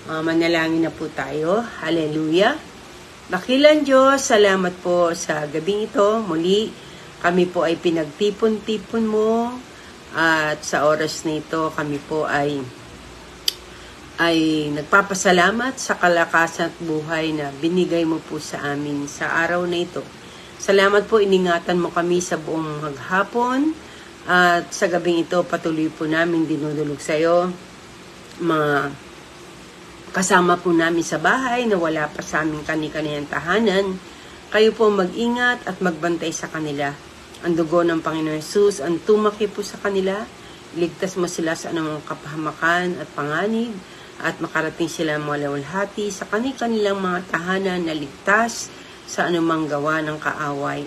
Manalangin na po tayo. Hallelujah. Dakilang Diyos, salamat po sa gabing ito. Muli, kami po ay pinagtipon-tipon mo. At sa oras na ito, kami po ay nagpapasalamat sa kalakasan at buhay na binigay mo po sa amin sa araw na ito. Salamat po, iningatan mo kami sa buong maghapon. At sa gabing ito, patuloy po namin dinudulog sa iyo. Mga kasama po namin sa bahay na wala pa sa aming kani-kaniyang tahanan. Kayo po mag-ingat at magbantay sa kanila. Ang dugo ng Panginoon Jesus ang tumaki po sa kanila. Iligtas mo sila sa anumang kapahamakan at panganib at makarating sila malawalhati sa kanilang mga tahanan na ligtas sa anumang gawa ng kaaway.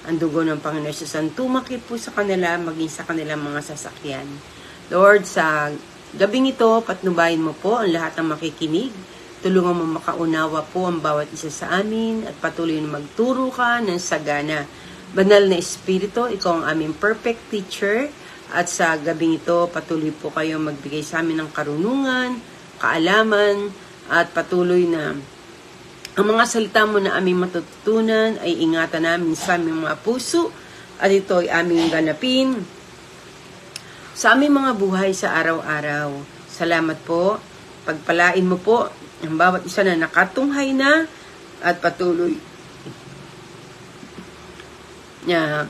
Ang dugo ng Panginoon Jesus ang tumaki po sa kanila maging sa kanilang mga sasakyan. Lord, sa gabing ito, patnubayan mo po ang lahat ng makikinig. Tulungan mo makaunawa po ang bawat isa sa amin at patuloy na magturo ka ng sagana. Banal na Espiritu, ikaw ang aming perfect teacher. At sa gabing ito, patuloy po kayo magbigay sa amin ng karunungan, kaalaman, at patuloy na ang mga salita mo na aming matututunan ay ingatan namin sa aming mga puso at ito ay aming ganapin sa aming mga buhay sa araw-araw. Salamat po. Pagpalain mo po ang bawat isa na nakatunghay na at patuloy na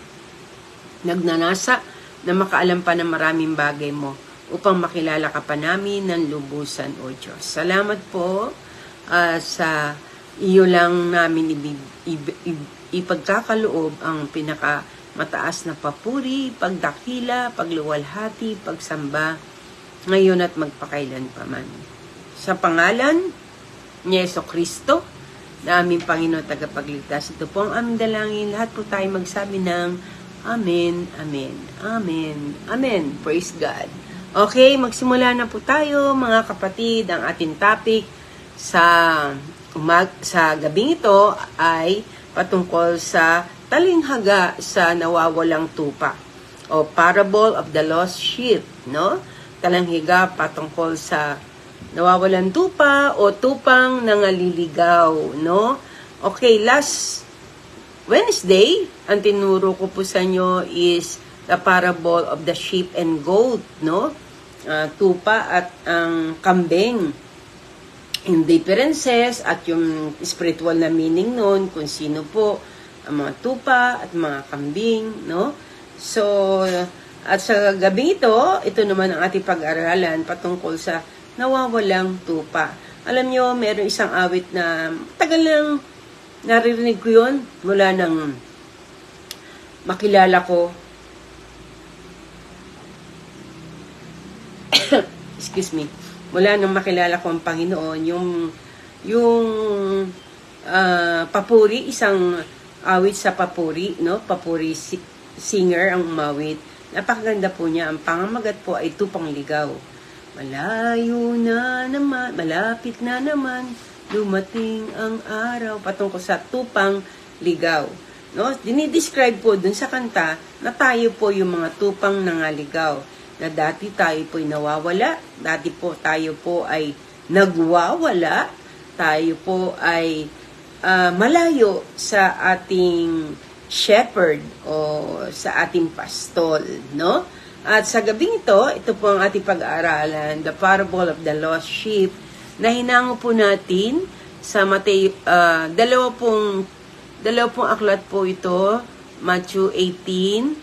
nagnanasa na makaalam pa ng maraming bagay mo upang makilala ka pa namin ng lubusan, O Diyos. Salamat po sa iyo lang namin ipagkakaloob ang pinakamataas na papuri, pagdakila, pagluwalhati, pagsamba, ngayon at magpakailan pa man. Sa pangalan ni Jesucristo, na aming Panginoon tagapagligtas. Ito po ang aming dalangin. Lahat po tayo magsabi ng Amen, Amen, Amen, Amen. Praise God. Okay, magsimula na po tayo mga kapatid. Ang ating topic sa gabing ito ay patungkol sa talinghaga sa nawawalang tupa o Parable of the Lost Sheep, no? Talinghaga patungkol sa nawawalan tupa o tupang nangaliligaw, no? Okay, last Wednesday, ang tinuro ko po sa inyo is the parable of the sheep and goat, no? Tupa at ang kambing. In differences at yung spiritual na meaning nun, kung sino po ang mga tupa at mga kambing, no? So, at sa gabi ito naman ang ating pag-aralan patungkol sa nawawalang tupa. Alam nyo, meron isang awit na tagal lang naririnig ko yun mula nang makilala ko. Excuse me. Mula nang makilala ko ang Panginoon, yung papuri, isang awit sa papuri, no? Papuri singer ang umawit. Napakaganda po niya. Ang pangamagat po ay tupang ligaw. Malayo na naman, malapit na naman, dumating ang araw. Patungkol sa tupang ligaw. No? Dinidescribe po dun sa kanta na tayo po yung mga tupang nangaligaw. Na dati tayo po ay nawawala, dati po tayo po ay nagwawala, tayo po ay malayo sa ating shepherd o sa ating pastol, no? At sa gabing ito po ang ating pag-aaralan, the parable of the lost sheep, na hinango po natin sa Mateo, dalawang aklat po ito, Matthew 18,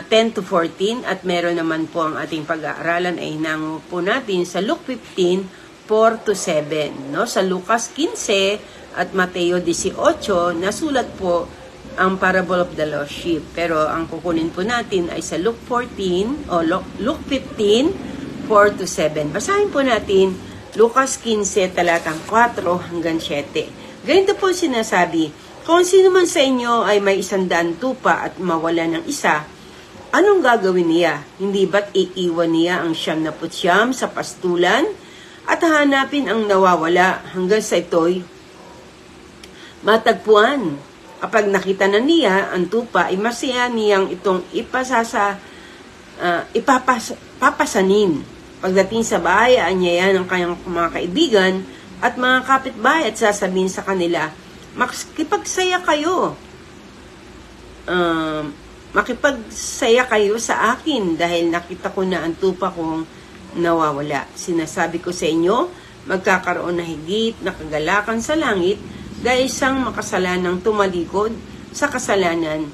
10 to 14, at meron naman po ang ating pag-aaralan ay hinango po natin sa Luke 15, 4 to 7, no? Sa Lucas 15 at Mateo 18, nasulat po ang parable of the lost sheep. Pero ang kukunin po natin ay sa Luke 14 o Luke 15, 4 to 7. Basahin po natin Lucas 15, talatang 4 hanggang 7. Ganito po sinasabi, kung sino man sa inyo ay may 100 tupa at mawala ng isa, anong gagawin niya? Hindi ba't iiwan niya ang 99 sa pastulan at hanapin ang nawawala hanggang sa ito'y matagpuan? Kapag nakita na niya ang tupa, ay masaya niyang itong papasanin. Pagdating sa bahay, aanyayan ng kanyang mga kaibigan at mga kapitbahay at sasabihin sa kanila, makipagsaya kayo. Makipagsaya kayo sa akin dahil nakita ko na ang tupa kong nawawala. Sinasabi ko sa inyo, magkakaroon na higit na kagalakan sa langit dahil isang makasalanang tumalikod sa kasalanan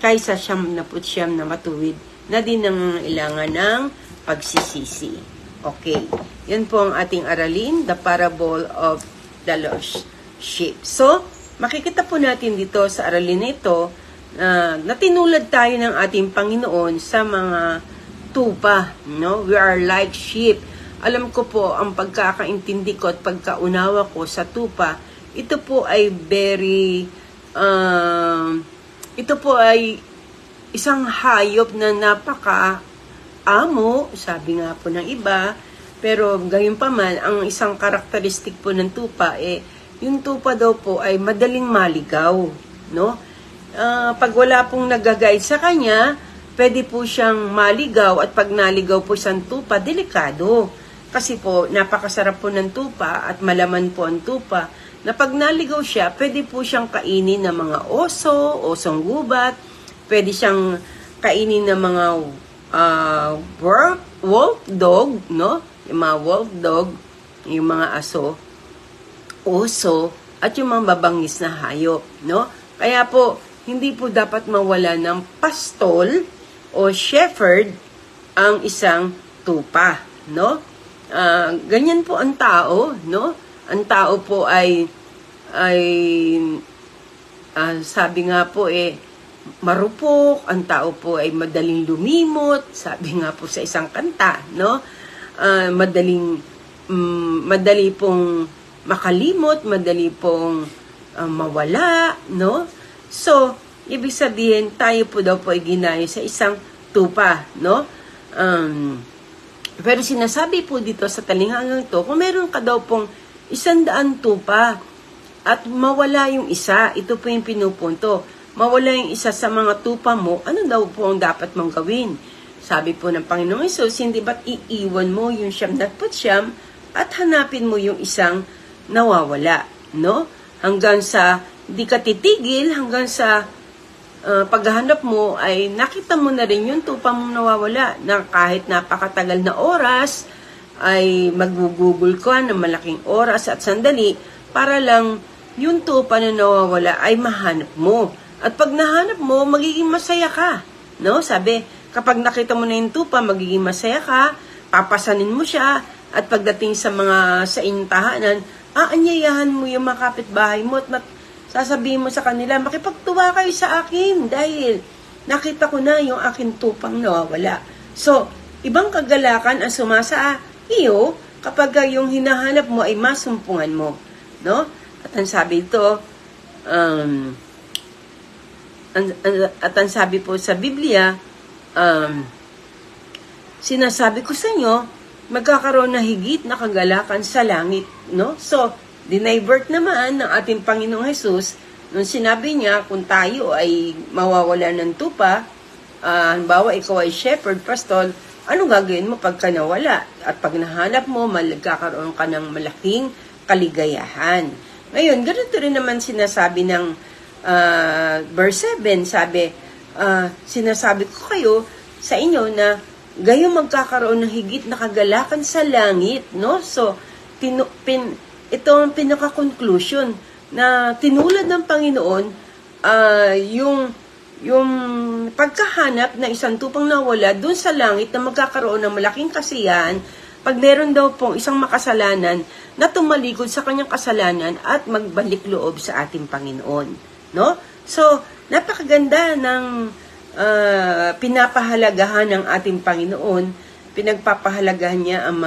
kaysa 99 na matuwid na din nangangailangan ng pagsisisi. Okay. Yan po ang ating aralin, the parable of the lost sheep. So, makikita po natin dito sa aralin na ito na tinulad tayo ng ating Panginoon sa mga tupa. No? We are like sheep. Alam ko po, ang pagkakaintindi ko at pagkaunawa ko sa tupa, ito po ay ito po ay isang hayop na napaka-amo, sabi nga po ng iba, pero gayon pa man, ang isang karakteristik po ng tupa, yung tupa daw po ay madaling maligaw, no? Pag wala pong nag-guide sa kanya, pwede po siyang maligaw at pag naligaw po siyang tupa, delikado. Kasi po, napakasarap po ng tupa at malaman po ang tupa na pag naligaw siya, pwede po siyang kainin ng mga oso, osong gubat, pwede siyang kainin ng mga wolf dog, no? Yung mga wolf dog, yung mga aso, oso, at yung mga babangis na hayop, no? Kaya po, hindi po dapat mawala ng pastol o shepherd ang isang tupa, no? Ganyan po ang tao, no? Ang tao po ay sabi nga po marupok, ang tao po ay madaling lumimot, sabi nga po sa isang kanta, no? Madali pong makalimot, madali pong mawala, no? So, ibig sabihin, tayo po daw po ay ginayo sa isang tupa, no? Pero sinasabi po dito sa talingangang ito, kung meron ka daw pong 100 tupa at mawala yung isa, ito po yung pinupunto, mawala yung isa sa mga tupa mo, ano daw po ang dapat mong gawin? Sabi po ng Panginoong Hesus, hindi ba't iiwan mo yung 99 at hanapin mo yung isang nawawala, no? Hanggang sa di ka titigil, hanggang sa paghahanap mo ay nakita mo na rin yung tupa mong nawawala na kahit napakatagal na oras ay maggugugol ka ng malaking oras at sandali para lang yung tupa na nawawala ay mahanap mo. At pag nahanap mo, magiging masaya ka. No? Sabi, kapag nakita mo na yung tupa, magiging masaya ka, papasanin mo siya, at pagdating sa inyong tahanan, aanyayahan mo yung mga kapitbahay mo at sasabihin mo sa kanila, makipagtuwa kayo sa akin dahil nakita ko na yung aking tupang nawawala. So, ibang kagalakan ang sumasa iyo kapag yung hinahanap mo ay masumpungan mo. No? At ang sabi ito, at ang sabi po sa Biblia, sinasabi ko sa inyo, magkakaroon na higit na kagalakan sa langit. No? So, dinivert naman ng ating Panginoong Hesus nung sinabi niya kung tayo ay mawawala ng tupa, halimbawa ikaw ay shepherd, pastor, ano gagawin mo pagka nawala? At pag nahanap mo, magkakaroon ka ng malaking kaligayahan. Ngayon, ganito rin naman sinasabi ng verse 7, sabi, sinasabi ko kayo sa inyo na gayon magkakaroon ng higit na kagalakan sa langit, no? So, ito ang pinaka-conclusion na tinulad ng Panginoon yung pagkahanap na isang tupang nawala dun sa langit na magkakaroon ng malaking kasiyahan pag meron daw pong isang makasalanan na tumalikod sa kanyang kasalanan at magbalik loob sa ating Panginoon. No? So, napakaganda ng pinapahalagahan ng ating Panginoon. Pinagpapahalagahan niya ang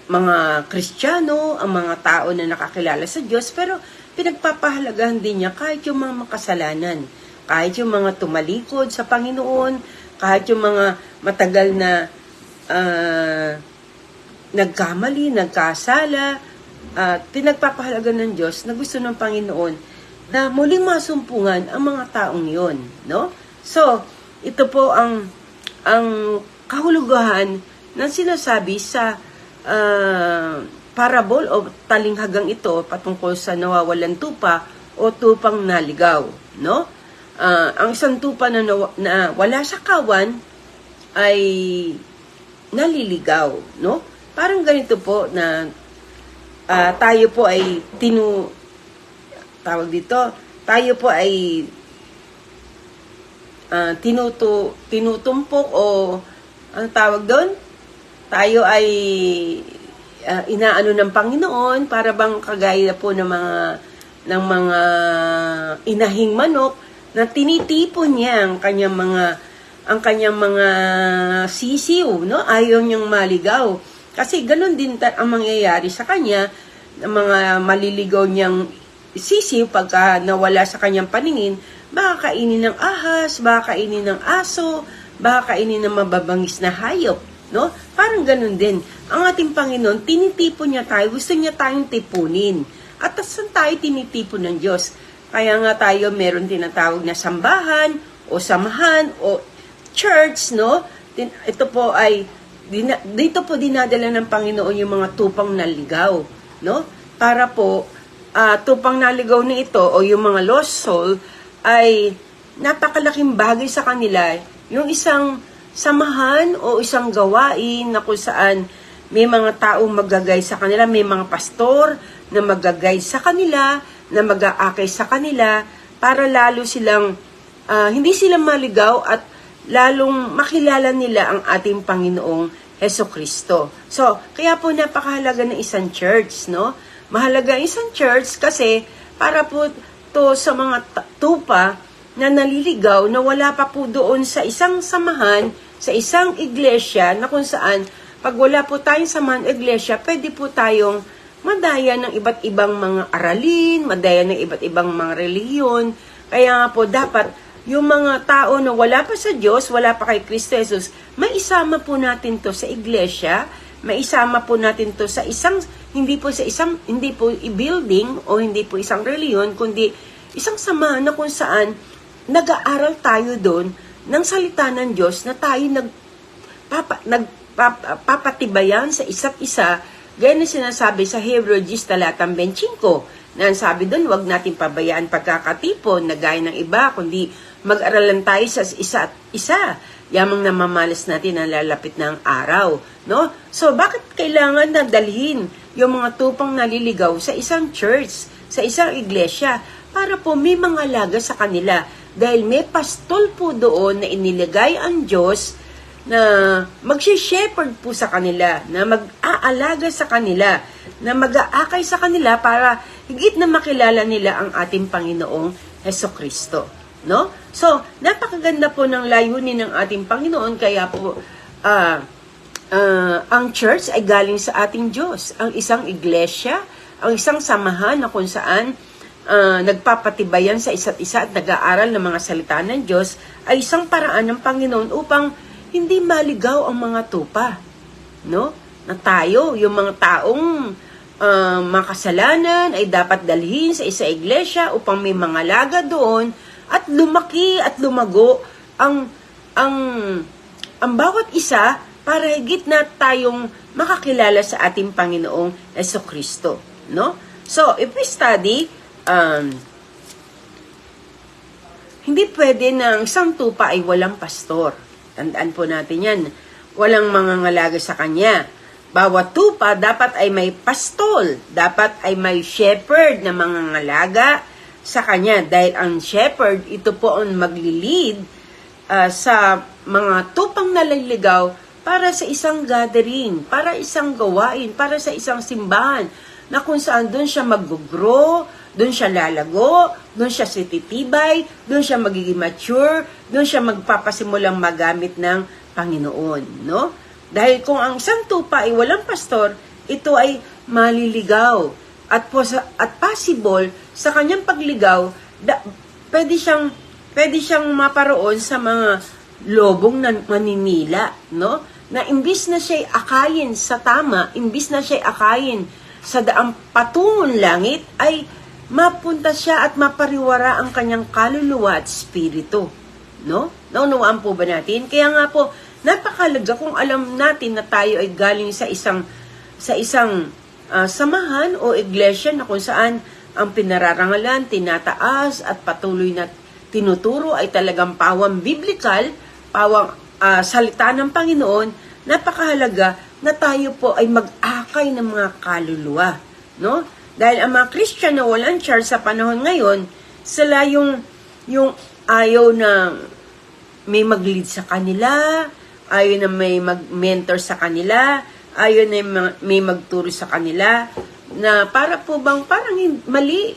mga Kristiyano, ang mga tao na nakakilala sa Diyos, pero pinagpapahalagahan din niya kahit yung mga makasalanan, kahit yung mga tumalikod sa Panginoon, kahit yung mga matagal na nagkamali, nagkasala, pinagpapahalagahan ng Diyos na gusto ng Panginoon na muling masumpungan ang mga taong yon, no? So, ito po ang kahulugan ng sinasabi sa parable o talinghagang ito patungkol sa nawawalan tupa o tupang naligaw, no? Ang isang tupa na wala sa kawan ay naliligaw, no? Parang ganito po na tayo po ay tayo po ay tinutumpok o ang tawag doon? Tayo ay inaano ng Panginoon para bang kagaya po ng mga inahing manok na tinitipon niya ang kanyang mga sisiw, no? Ayaw niyang maligaw. Kasi ganun din ang mangyayari sa kanya, ng mga maliligaw niyang sisiw pagka nawala sa kanyang paningin, baka kainin ng ahas, baka kainin ng aso, baka kainin ng mababangis na hayop, no? Parang ganun din. Ang ating Panginoon, tinitipon niya tayo, gusto niya tayong tipunin. At saan tayo tinitipon ng Diyos? Kaya nga tayo meron tinatawag na sambahan o samahan o church, no? Ito po ay dito po dinadala ng Panginoon yung mga tupang naligaw, no? Para po tupang naligaw na ito o yung mga lost soul ay napakalaking bagay sa kanila, yung isang samahan o isang gawain na kung saan may mga taong magagay sa kanila, may mga pastor na magagay sa kanila, na mag-aakay sa kanila para lalo silang hindi sila maligaw at lalong makilala nila ang ating Panginoong Hesukristo. So, kaya po napakahalaga ng isang church, no? Mahalaga ang isang church kasi para po to sa mga tupa na naliligaw na wala pa po doon sa isang samahan, sa isang iglesia na kung saan pag wala po tayong samahan iglesia, pwede po tayong madaya ng iba't ibang mga aralin, madaya ng iba't ibang mga reliyon. Kaya nga po dapat yung mga tao na wala pa sa Diyos, wala pa kay Kristo Jesus, maisama po natin to sa iglesia, maisama po natin to sa isang, hindi po i-building o hindi po isang reliyon, kundi isang samahan na kung saan nag-aaral tayo doon ng salita ng Diyos na tayo nagpapatibayan sa isa't isa, gaya na sinasabi sa Hebrews talatang 25, na sabi doon, huwag natin pabayaan pagkakatipon na gaya ng iba, kundi mag-aralan tayo sa isa't isa, yamang namamalas natin ang lalapit ng araw, no? So, bakit kailangan na dalhin yung mga tupang naliligaw sa isang church, sa isang iglesia, para po may mga alaga sa kanila? Dahil may pastol po doon na inilagay ang Diyos na mag-shepherd po sa kanila, na mag-aalaga sa kanila, na mag-aakay sa kanila para higit na makilala nila ang ating Panginoong Hesukristo, no? So, napakaganda po ng layunin ng ating Panginoon, kaya po ang church ay galing sa ating Diyos, ang isang iglesia, ang isang samahan na kung saan nagpapatibayan sa isa't isa at nag-aaral ng mga salita ng Diyos ay isang paraan ng Panginoon upang hindi maligaw ang mga tupa, no? Na tayo, yung mga taong makasalanan ay dapat dalhin sa isa iglesia upang may mga laga doon at lumaki at lumago ang bawat isa para higit na tayong makakilala sa ating Panginoong Hesukristo, no? So, if we study, hindi pwede na ang isang tupa ay walang pastor. Tandaan po natin yan. Walang mangangalaga sa kanya. Bawat tupa dapat ay may pastol. Dapat ay may shepherd na mangangalaga sa kanya. Dahil ang shepherd, ito po ang maglilid sa mga tupang naliligaw para sa isang gathering, para isang gawain, para sa isang simbahan, na kung saan doon siya mag-grow, doon siya lalago, doon siya sititibay, doon siya magiging mature, doon siya magpapasimulang magamit ng Panginoon, no? Dahil kung ang isang tupa ay walang pastor, ito ay maliligaw. At possible, sa kanyang pagligaw, pwede siyang maparoon sa mga lobong na maninila, no? Na imbis na siya'y akayin sa tama, imbis na siya'y akayin sa daang patungong langit, ay mapunta siya at mapariwara ang kanyang kaluluwa at spirito, no? Naunawaan po ba natin? Kaya nga po, napakalaga kung alam natin na tayo ay galing sa isang samahan o iglesia na kung saan ang pinararangalan, tinataas at patuloy na tinuturo ay talagang pawang biblikal, pawang salita ng Panginoon. Napakahalaga na tayo po ay mag-akay ng mga kaluluwa, no? Dahil ang mga Christian na walang church sa panahon ngayon, sila yung ayaw na may mag-lead sa kanila, ayaw na may mag-mentor sa kanila, ayaw na may magturo sa kanila, na para po bang parang mali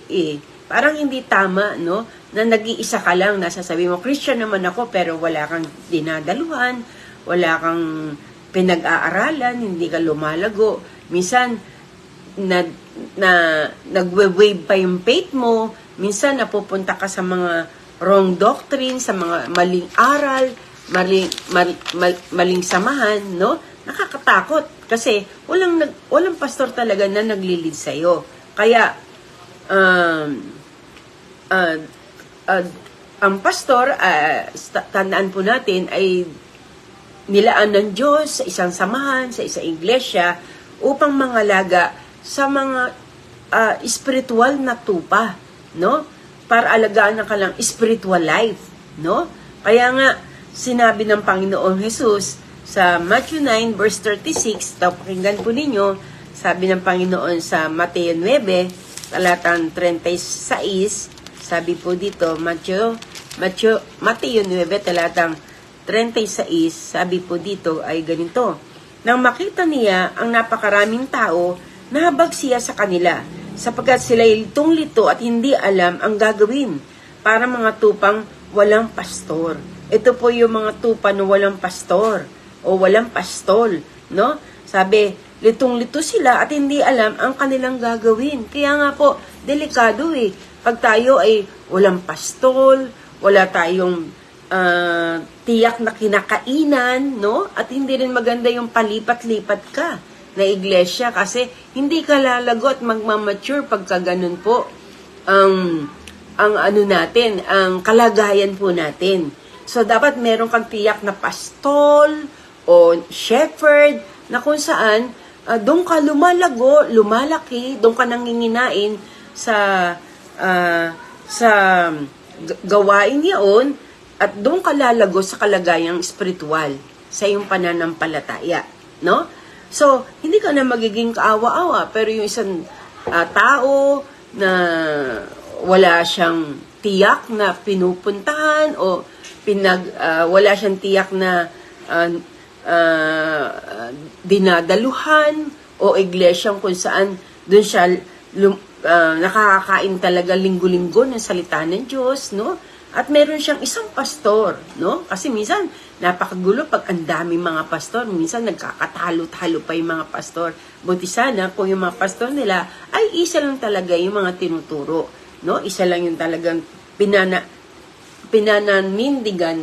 parang hindi tama, no? Na nag-iisa ka lang, nasasabi mo, Christian naman ako, pero wala kang dinadaluhan, wala kang pinag-aaralan, hindi ka lumalago. Minsan, nagwe-wave pa yung faith mo, minsan napupunta ka sa mga wrong doctrine, sa mga maling aral, maling samahan, no? Nakakatakot kasi walang pastor talaga na naglilid sa iyo. Kaya ang pastor, tandaan po natin, ay nilaan ng Diyos sa isang samahan, sa isang iglesia, upang mangalaga sa mga spiritual na tupa, no? Para alagaan ng kanilang spiritual life, no? Kaya nga, sinabi ng Panginoong Jesus sa Matthew 9 verse 36, pakinggan po ninyo, sabi ng Panginoon sa Mateo 9, talatang 36, sabi po dito, Mateo 9, talatang 36, sabi po dito ay ganito, nang makita niya ang napakaraming tao, nahabag siya sa kanila, sapagkat sila litong-lito at hindi alam ang gagawin, para mga tupang walang pastor. Ito po yung mga tupa na walang pastor o walang pastol, no? Sabi, litong-lito sila at hindi alam ang kanilang gagawin. Kaya nga po, delikado Pag tayo ay walang pastol, wala tayong tiyak na kinakainan, no? At hindi rin maganda yung palipat-lipat ka na iglesia kasi hindi ka lalago at magmamature pagka ganun po ang kalagayan po natin. So, dapat meron kang tiyak na pastol o shepherd na kung saan doon ka lumalaki, doon ka nanginginain sa gawain niyon at doon ka lalago sa kalagayang spiritual sa iyong pananampalataya, no? So, hindi ka na magiging kaawa-awa, pero yung isang tao na wala siyang tiyak na pinupuntahan o wala siyang tiyak na dinadaluhan o iglesyang kung saan doon siya nakakakain talaga linggo-linggo ng salita ng Diyos, no? At meron siyang isang pastor, no? Kasi minsan, napakagulo pag ang daming mga pastor. Minsan, nagkakatalo-talo pa yung mga pastor. Buti sana kung yung mga pastor nila ay isa lang talaga yung mga tinuturo, no? Isa lang yung talagang pinananindigan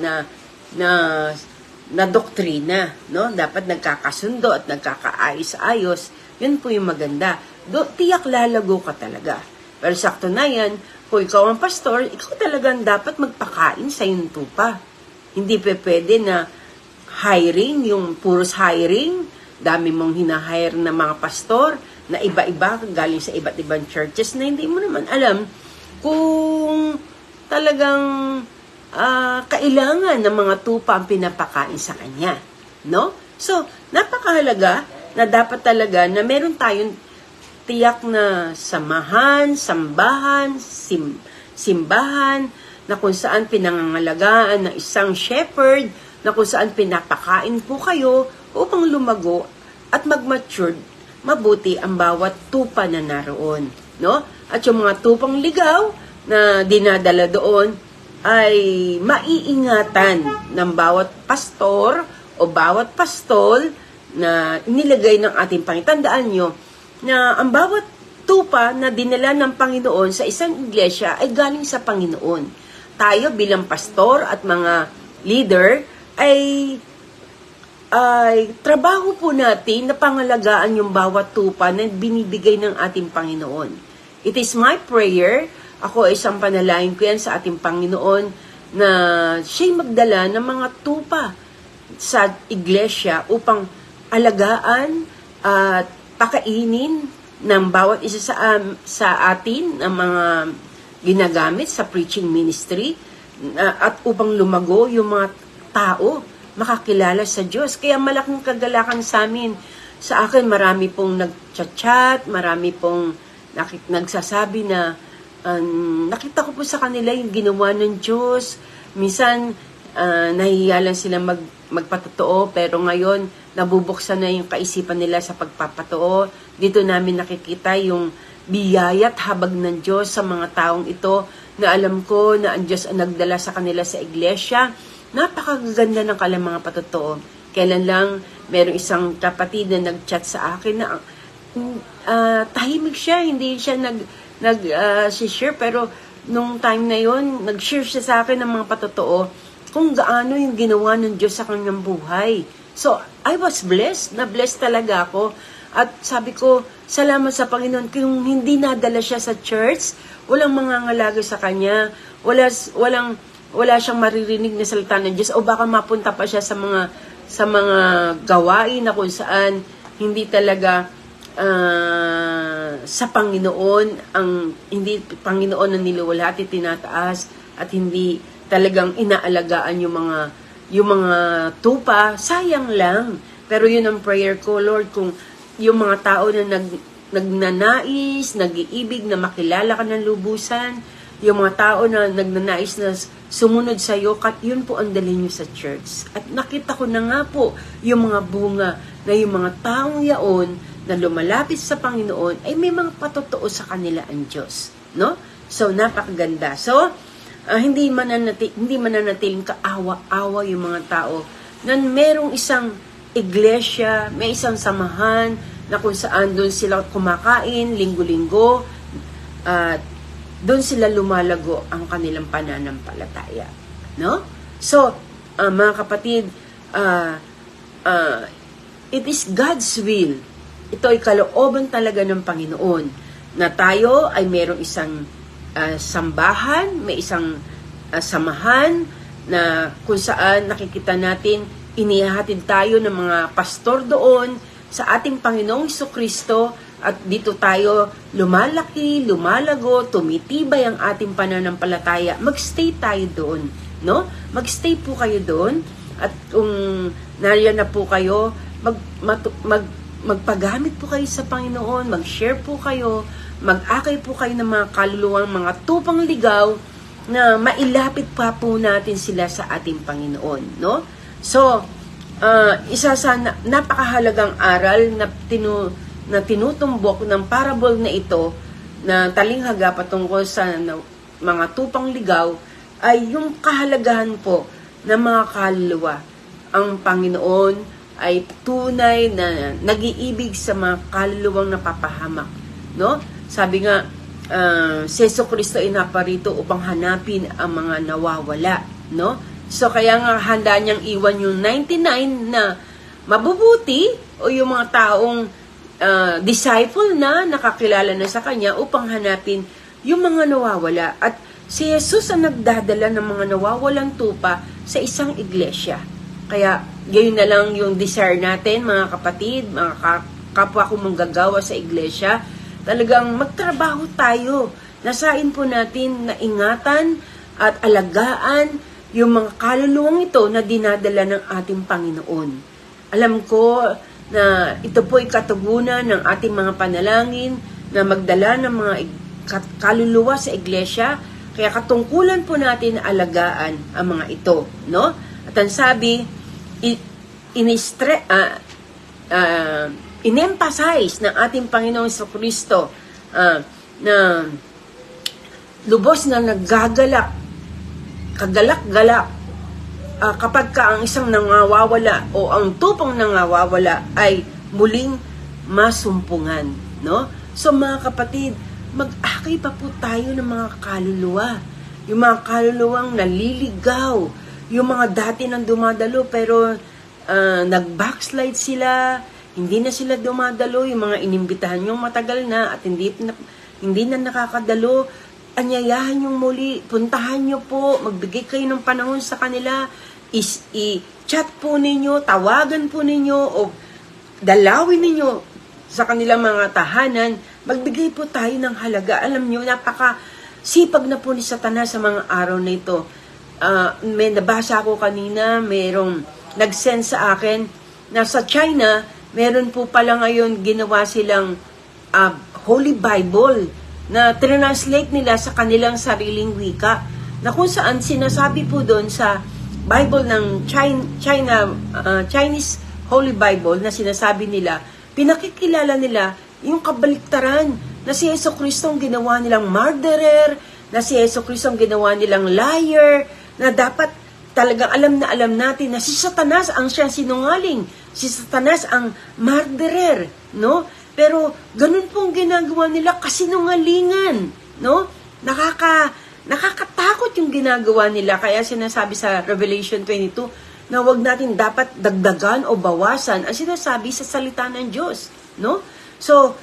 na doktrina, no? Dapat nagkakasundo at nagkakaayos-ayos. Yun po yung maganda. Tiyak lalago ka talaga. Pero sakto na yan, kung ikaw ang pastor, ikaw talagang dapat magpakain sa iyong tupa. Hindi pwede na hiring, yung puros hiring, dami mong hinahire na mga pastor, na iba-iba, galing sa iba't ibang churches, na hindi mo naman alam kung talagang kailangan ng mga tupa ang pinapakain sa kanya. No? So, napakahalaga na dapat talaga na meron tayong tiyak na samahan, sambahan, simbahan, na kung saan pinangangalagaan ng isang shepherd, na kung saan pinapakain po kayo upang lumago at mag-mature mabuti ang bawat tupa na naroon. No? At yung mga tupang ligaw na dinadala doon ay maiingatan ng bawat pastor o bawat pastol na nilagay ng ating Panginoon. Tandaan nyo, na ang bawat tupa na dinala ng Panginoon sa isang iglesia ay galing sa Panginoon. Tayo bilang pastor at mga leader ay trabaho po natin na pangalagaan yung bawat tupa na binibigay ng ating Panginoon. It is my prayer, ako ay isang panalangin ko yan sa ating Panginoon na siya'y magdala ng mga tupa sa iglesia upang alagaan at pakainin ng bawat isa sa atin ang mga ginagamit sa preaching ministry at upang lumago yung mga tao makakilala sa Diyos. Kaya malaking kagalakan sa amin. Sa akin, marami pong nag-chat, marami pong nagsasabi na nakita ko po sa kanila yung ginawa ng Diyos. Minsan, nahihiya lang sila magpatotoo, pero ngayon, nabubuksan na yung kaisipan nila sa pagpapatotoo. Dito namin nakikita yung biyaya at habag ng Diyos sa mga taong ito na alam ko na ang Diyos ang nagdala sa kanila sa iglesia. Napakaganda ng kanilang mga patotoo. Kailan lang, merong isang kapatid na nag-chat sa akin na tahimik siya, hindi siya nag-share, pero nung time na yon nag-share siya sa akin ng mga patotoo kung gaano yung ginawa ng Diyos sa kanyang buhay. So, I was blessed. Na-blessed talaga ako. At sabi ko, salamat sa Panginoon kung hindi nadala siya sa church, walang mangangalaga sa kanya, wala siyang maririnig na salita ng Diyos, o baka mapunta pa siya sa mga gawain na kung saan hindi talaga sa Panginoon hindi Panginoon ang niluwalhati, tinataas, at hindi talagang inaalagaan yung mga tupa. Sayang lang. Pero yun ang prayer ko, Lord, kung yung mga tao na nagnanais, nag-iibig na makilala ka ng lubusan, yung mga tao na nagnanais na sumunod sa iyo, yun po ang dalhin nyo sa church. At nakita ko na nga po yung mga bunga na yung mga taong yaon na lumalapit sa Panginoon ay may mga patotoo sa kanila ang Diyos. No? So, napakaganda. So, hindi mananatiling kaawa-awa yung mga tao na merong isang iglesia, may isang samahan na kung saan doon sila kumakain linggo-linggo at doon sila lumalago ang kanilang pananampalataya. No? So, mga kapatid, it is God's will. Ito ay kalooban talaga ng Panginoon na tayo ay mayroong isang sambahan, may isang samahan na kung saan nakikita natin inihahatid tayo ng mga pastor doon sa ating Panginoong Jesucristo. At dito tayo lumalaki, lumalago, tumitibay ang ating pananampalataya. Magstay tayo doon, no? Magstay po kayo doon. At kung nariyan na po kayo, magpagamit po kayo sa Panginoon, mag-share po kayo, mag-akay po kayo ng mga kaluluwang, mga tupang ligaw na mailapit pa po natin sila sa ating Panginoon, no? So, isa sa napakahalagang aral na tinutumbok ng parable na ito na talinghaga patungkol sa mga tupang ligaw ay yung kahalagahan po ng mga kaluluwa. Ang Panginoon ay tunay na nag-iibig sa mga kaluluwang napapahamak. No? Sabi nga, si Jesucristo ay naparito upang hanapin ang mga nawawala. No? So kaya nga handa niyang iwan yung 99 na mabubuti o yung mga taong disciple na nakakilala na sa kanya upang hanapin yung mga nawawala. At si Jesus ang nagdadala ng mga nawawalang tupa sa isang iglesia. Kaya gayon na lang yung desire natin, mga kapatid, mga kapwa ko manggagawa sa iglesia. Talagang magtrabaho tayo. Nasain po natin na ingatan at alagaan yung mga kaluluwang ito na dinadala ng ating Panginoon. Alam ko na ito po ay katugunan ng ating mga panalangin na magdala ng mga kaluluwa sa iglesia. Kaya katungkulan po natin na alagaan ang mga ito, no? At ang sabi, in-emphasize ng ating Panginoong Jesucristo na lubos na kagalak-galak kapag ka ang isang nangawawala o ang tupang nangawawala ay muling masumpungan, no? So mga kapatid, mag-akay pa po tayo ng mga kaluluwa. Yung mga kaluluwang naliligaw, yung mga dati nang dumadalo pero nag-backslide sila, hindi na sila dumadalo, yung mga inimbitahan yung matagal na at hindi na nakakadalo, anyayahan yung muli, puntahan nyo po, magbigay kayo ng panahon sa kanila, i-chat po ninyo, tawagan po ninyo, o dalawin ninyo sa kanilang mga tahanan, magbigay po tayo ng halaga. Alam nyo, sipag na po ni Satanas sa mga araw na ito. May nabasa ko kanina, mayroong nag-send sa akin na sa China, meron po pala ngayon ginawa silang Holy Bible na translate nila sa kanilang sariling wika, na kung saan sinasabi po doon sa Bible ng Chinese Holy Bible na sinasabi nila, pinakikilala nila yung kabaliktaran na si Jesucristo ang ginawa nilang murderer, na si Jesucristo ang ginawa nilang liar, na dapat talagang alam natin na si Satanas ang siyang sinungaling, si Satanas ang murderer, no? Pero ganun pong ginagawa nila, kasinungalingan, no? Nakakatakot yung ginagawa nila. Kaya sinasabi sa Revelation 22 na wag natin dapat dagdagan o bawasan ang sinasabi sa salita ng Diyos, no? So,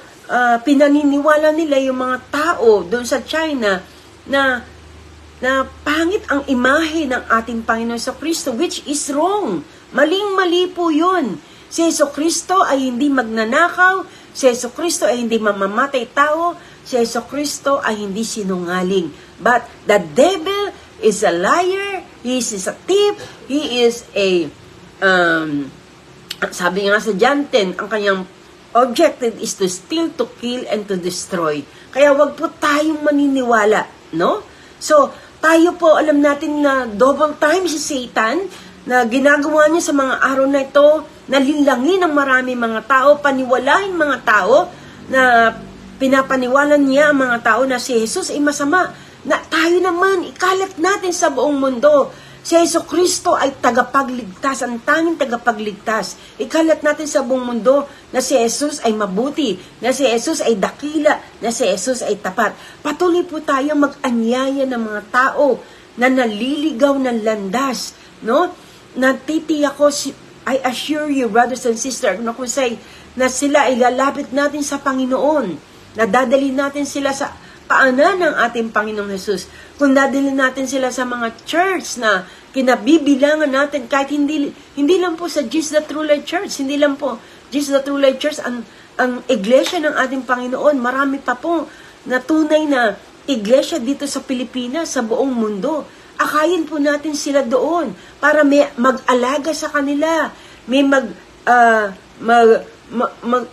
pinaniniwala nila yung mga tao doon sa China na pangit ang imahe ng ating Panginoon Jesucristo, which is wrong. Maling-mali po yun. Si Jesucristo ay hindi magnanakaw, si Jesucristo ay hindi mamamatay tao, si Jesucristo ay hindi sinungaling. But the devil is a liar, he is a thief, he is a, sabi nga sa John 10, ang kanyang objective is to steal, to kill, and to destroy. Kaya wag po tayong maniniwala, no? So, tayo po, alam natin na double time si Satan, na ginagawa niya sa mga araw na ito, nalinlangin ng marami mga tao, paniwalain mga tao, na pinapaniwalan niya ang mga tao na si Jesus ay masama, na tayo naman, ikalat natin sa buong mundo. Si Jesucristo ay tagapagligtas, ang tanging tagapagligtas. Ikalat natin sa buong mundo na si Jesus ay mabuti, na si Jesus ay dakila, na si Jesus ay tapat. Patuloy po tayo mag-anyaya ng mga tao na naliligaw ng landas, no? Natitiyak ko, I assure you, brothers and sisters, na sila ay lalapit natin sa Panginoon, na dadali natin sila sa paanan ng ating Panginoong Jesus. Kung dadali natin sila sa mga church na kinabibilangan natin, kahit hindi lang po sa Jesus the True Light Church, hindi lang po Jesus the True Light Church ang iglesia ng ating Panginoon. Marami pa po na tunay na iglesia dito sa Pilipinas, sa buong mundo. Akayin po natin sila doon para may mag-alaga sa kanila, may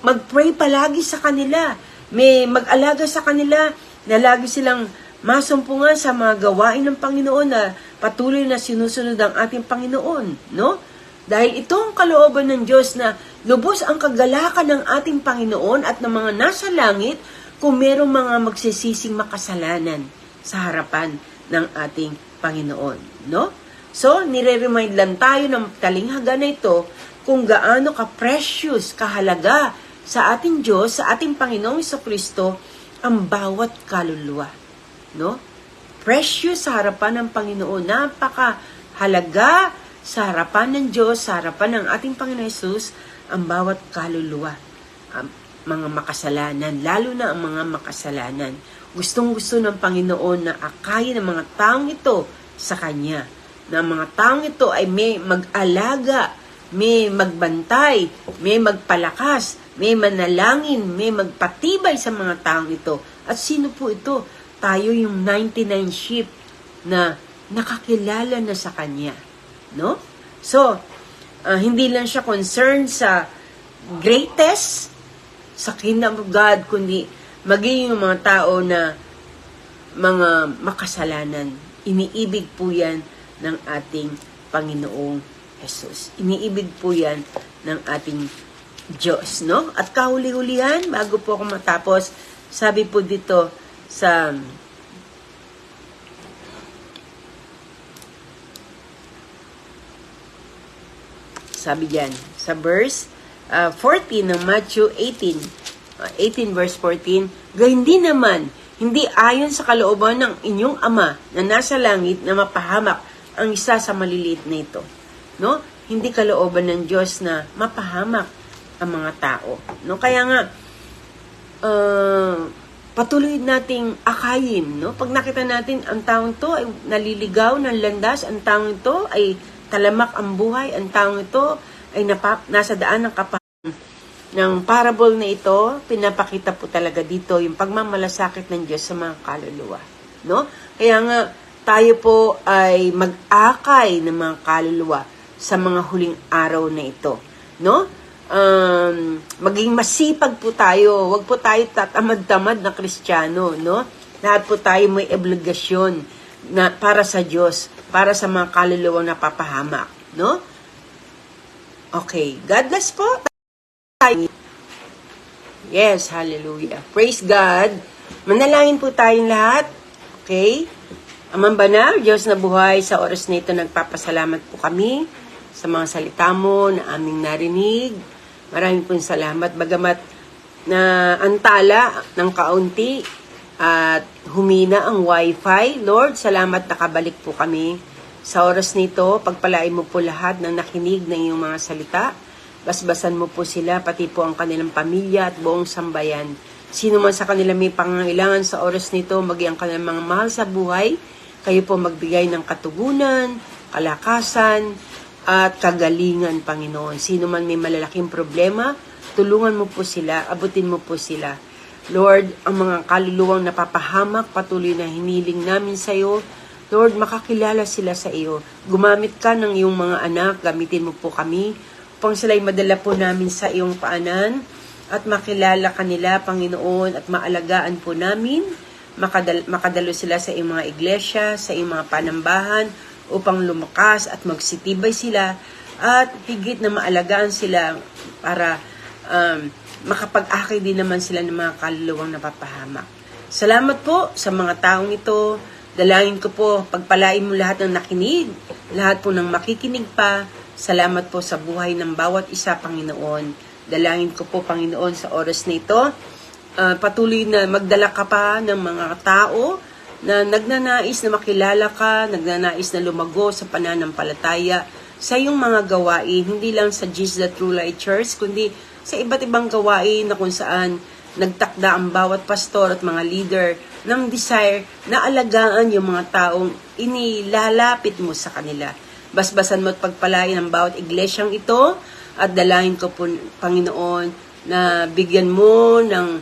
mag-pray palagi sa kanila, may mag-alaga sa kanila na lagi silang masumpungan sa mga gawain ng Panginoon na patuloy na sinusunod ang ating Panginoon, no? Dahil ito ang kalooban ng Diyos na lubos ang kagalakan ng ating Panginoon at ng mga nasa langit kung merong mga magsisising makasalanan sa harapan ng ating Panginoon, no? So, nire-remind lang tayo ng talinghaga na ito kung gaano ka-precious, kahalaga sa ating Diyos, sa ating Panginoong Jesucristo, ang bawat kaluluwa, no? Precious sa harapan ng Panginoon, napakahalaga sa harapan ng Diyos, sa harapan ng ating Panginoon Jesus, ang bawat kaluluwa, mga makasalanan, lalo na ang mga makasalanan. Gustong-gusto ng Panginoon na akayin ng mga taong ito sa Kanya, na mga taong ito ay may mag-alaga, may magbantay, may magpalakas, may manalangin, may magpatibay sa mga taong ito. At sino po ito? Tayo yung 99 sheep na nakakilala na sa Kanya, no? So, hindi lang siya concerned sa greatest sa kingdom of God, kundi maging yung mga tao na mga makasalanan. Iniibig po yan ng ating Panginoong Jesus. Iniibig po yan ng ating Diyos, no? At kahuli-hulihan, bago po ako matapos, sabi po dito sa sabi diyan sa verse 14 ng Matthew 18 verse 14, gayon din naman, hindi ayon sa kalooban ng inyong Ama na nasa langit na mapahamak ang isa sa maliliit na ito, no? Hindi kalooban ng Diyos na mapahamak ang mga tao, no? Kaya nga patuloy nating akayin, no? Pag nakita natin ang taong ito ay naliligaw ng landas, ang taong ito ay talamak ang buhay, ang taong ito ay nasa daan ng ng parable na ito, pinapakita po talaga dito yung pagmamalasakit ng Diyos sa mga kaluluwa. No? Kaya nga, tayo po ay mag-akay ng mga kaluluwa sa mga huling araw na ito. No? Maging masipag po tayo. Huwag po tayo tatamad-tamad na Kristiyano. No? Lahat po tayo may obligasyon na para sa Diyos, para sa mga kaluluwang napapahamak. No? Okay. God bless po. Yes, hallelujah. Praise God. Manalangin po tayong lahat. Okay? Amang banal, Diyos na buhay, sa oras na ito nagpapasalamat po kami sa mga salita mo na aming narinig. Maraming pong salamat. Bagamat na antala ng kaunti at humina ang wifi, Lord, salamat nakabalik po kami. Sa oras nito, pagpalain mo po lahat ng nakinig ng iyong mga salita. Basbasan mo po sila, pati po ang kanilang pamilya at buong sambayan. Sino man sa kanila may pangangailangan sa oras nito, maging ang kanilang mga mahal sa buhay, kayo po magbigay ng katugunan, kalakasan, at kagalingan, Panginoon. Sino man may malalaking problema, tulungan mo po sila, abutin mo po sila. Lord, ang mga kaluluwang napapahamak, patuloy na hiniling namin sa iyo. Lord, makakilala sila sa iyo. Gumamit ka ng iyong mga anak, gamitin mo po kami, upang sila'y madala po namin sa iyong paanan, at makilala kanila, Panginoon, at maalagaan po namin, makadalo sila sa iyong mga iglesia, sa iyong mga panambahan, upang lumakas at magsitibay sila, at higit na maalagaan sila para makapag-akay din naman sila ng mga kaluluwang napapahamak. Salamat po sa mga taong ito. Dalangin ko po, pagpalain mo lahat ng nakinig, lahat po ng makikinig pa. Salamat po sa buhay ng bawat isa, Panginoon. Dalangin ko po, Panginoon, sa oras na ito, patuloy na magdala ka pa ng mga tao na nagnanais na makilala ka, nagnanais na lumago sa pananampalataya sa iyong mga gawain, hindi lang sa Jesus the True Light Church, kundi sa iba't ibang gawain na kung saan nagtakda ang bawat pastor at mga leader ng desire na alagaan yung mga taong inilalapit mo sa kanila. Basbasan mo at pagpalain ang bawat iglesyang ito at dalangin ko po, Panginoon, na bigyan mo ng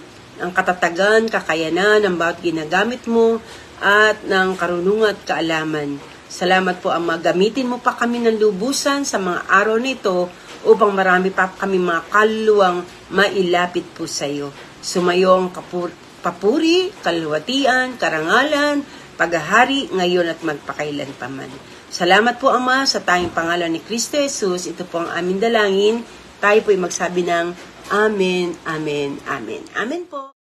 katatagan, kakayanan ng bawat ginagamit mo at ng karunungan at kaalaman. Salamat po, Ama. Gamitin mo pa kami ng lubusan sa mga araw na ito upang marami pa kami mga kaluluwang mailapit po sa iyo. Sumayong papuri, kalwatian, karangalan, paghahari ngayon at magpakailan pa man. Salamat po, Ama, sa tayong pangalan ni Kristo Jesus. Ito po ang aming dalangin. Tayo po'y magsabi ng Amen, Amen, Amen. Amen po.